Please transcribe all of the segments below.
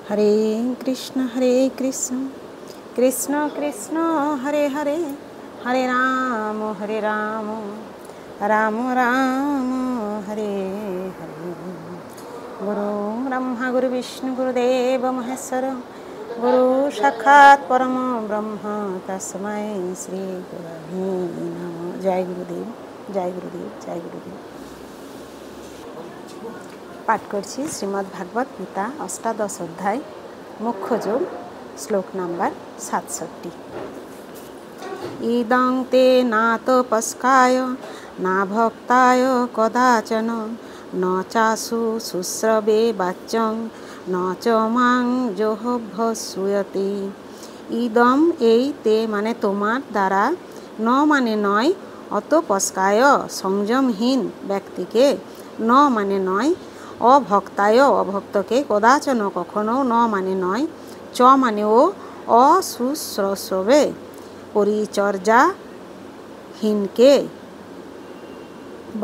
হরে কৃষ্ণ কৃষ্ণ কৃষ্ণ হরে হরে, হরে রাম রাম রাম হরে হরে। গুরু ব্রহ্মা গুরু বিষ্ণু গুরুদেব মহেশ্বর, গুরু সাক্ষাৎ পরম ব্রহ্ম তস্मै শ্রী গুরবে নমঃ। জয় গুরুদেব, জয় গুরুদেব, জয় গুরুদেব। পাঠ করছি শ্রীমদ্ ভাগবত গীতা অষ্টাদশ অধ্যায় মুখ্য যোগ, শ্লোক নাম্বার ৬৭। ইদং তে না তপস্কায় না ভক্তায় কদাচন ন চাসু শুশ্রবে বাচ্যং ন চ মাং যোহভ্যসূয়তে। ইদম এই, তে মানে তোমার, দ্বারা, ন মানে নয়, অতপস্কায় সংযমহীন ব্যক্তিকে, ন মানে নয়, অভক্তায় অভক্তকে, কদাচন কখনো, ন মানে নয়, চ মানে ও, অশুশ্রূষবে পরিচর্যাহীনকে,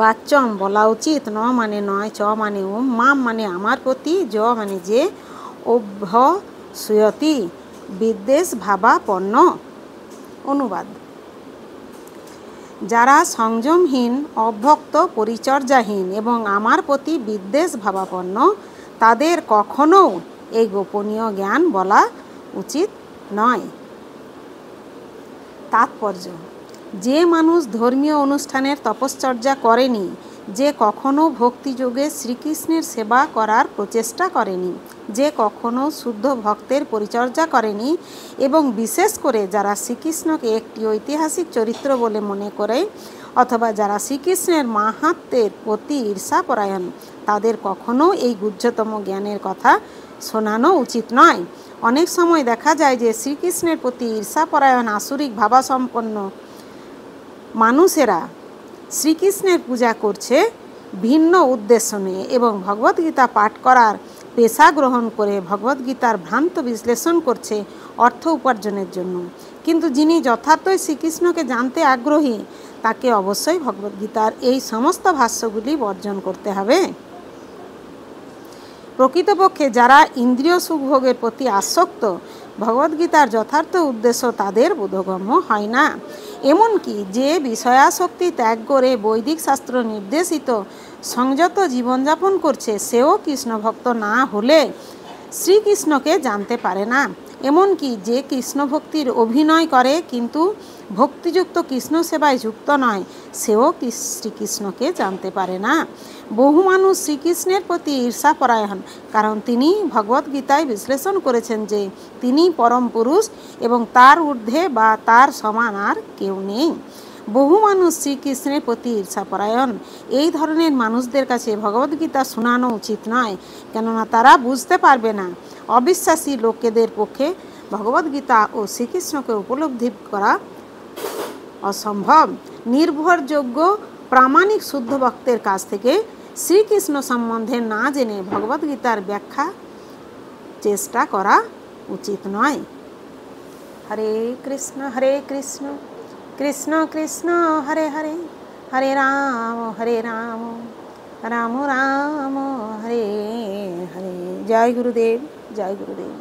বাচ্চম বলা উচিত, ন মানে নয়, চ মানে ও, মাম মানে আমার প্রতি, য মানে যে, অভ্যসূয়তি বিদ্বেষ ভাবাপন্ন। অনুবাদ: যারা সংযমহীন, অভক্ত, পরিচর্যাহীন এবং আমার প্রতি বিদ্বেষ ভাবাপন্ন, তাদের কখনও এই গোপনীয় জ্ঞান বলা উচিত নয়। তাৎপর্য: যে মানুষ ধর্মীয় অনুষ্ঠানের তপশ্চর্যা করেনি, যে কখনো ভক্তিযোগে শ্রীকৃষ্ণের সেবা করার প্রচেষ্টা করেনি, যে কখনো শুদ্ধ ভক্তের পরিচর্যা করেনি এবং বিশেষ করে যারা শ্রীকৃষ্ণকে একটি ঐতিহাসিক চরিত্র বলে মনে করে অথবা যারা শ্রীকৃষ্ণের মাহাত্ম্যের প্রতি ঈর্ষাপরায়ণ, তাদের কখনো এই গুহ্যতম জ্ঞানের কথা শোনানো উচিত নয়। অনেক সময় দেখা যায় যে শ্রীকৃষ্ণের প্রতি ঈর্ষাপরায়ণ আসুরিক ভাবাসম্পন্ন মানুষেরা শ্রীকৃষ্ণের পূজা করছে ভিন্ন উদ্দেশ্য নিয়ে এবং ভগবদ্গীতা পাঠ করার পেশা গ্রহণ করে ভগবদ্গীতার ভ্রান্ত বিশ্লেষণ করছে অর্থ উপার্জনের জন্য। কিন্তু যিনি যথার্থই শ্রীকৃষ্ণকে জানতে আগ্রহী, তাকে অবশ্যই ভগবদ্গীতার এই সমস্ত ভাষ্যগুলি বর্জন করতে হবে। প্রকৃতপক্ষে যারা ইন্দ্রিয় সুখভোগের প্রতি আসক্ত, ভগবদ্গীতার যথার্থ উদ্দেশ্য তাদের বোধগম্য হয় না। এমনকি যে বিষয়াসক্তি ত্যাগ করে বৈদিক শাস্ত্র নির্দেশিত সংযত জীবনযাপন করছে, সেও কৃষ্ণভক্ত না হলে শ্রীকৃষ্ণকে জানতে পারে না। এমনকি যে কৃষ্ণভক্তির অভিনয় করে কিন্তু ভক্তিযুক্ত কৃষ্ণ সেবায় যুক্ত নয়, সেও শ্রীকৃষ্ণকে জানতে পারে না। বহু মানুষ শ্রীকৃষ্ণের প্রতি ঈর্ষাপরায়ণ, কারণ তিনি ভগবদ্গীতায় বিশ্লেষণ করেছেন যে তিনি পরম পুরুষ এবং তার ঊর্ধ্বে বা তার সমান আর কেউ নেই। বহু মানুষ শ্রীকৃষ্ণের প্রতি ঈর্ষাপরায়ণ। এই ধরনের মানুষদের কাছে ভগবদ্গীতা শোনানো উচিত নয়, কেননা তারা বুঝতে পারবে না। অবিশ্বাসী লোকেদের পক্ষে ভগবদ্গীতা ও শ্রীকৃষ্ণকে উপলব্ধি করা অসম্ভব। নির্ভরযোগ্য প্রামাণিক শুদ্ধ ভক্তের কাছ থেকে শ্রীকৃষ্ণ সম্বন্ধে না জেনে ভগবদ্গীতার ব্যাখ্যা চেষ্টা করা উচিত নয়। হরে কৃষ্ণ কৃষ্ণ কৃষ্ণ হরে হরে, হরে রাম রাম রাম হরে হরে। জয় গুরুদেব, জয় গুরুদেব।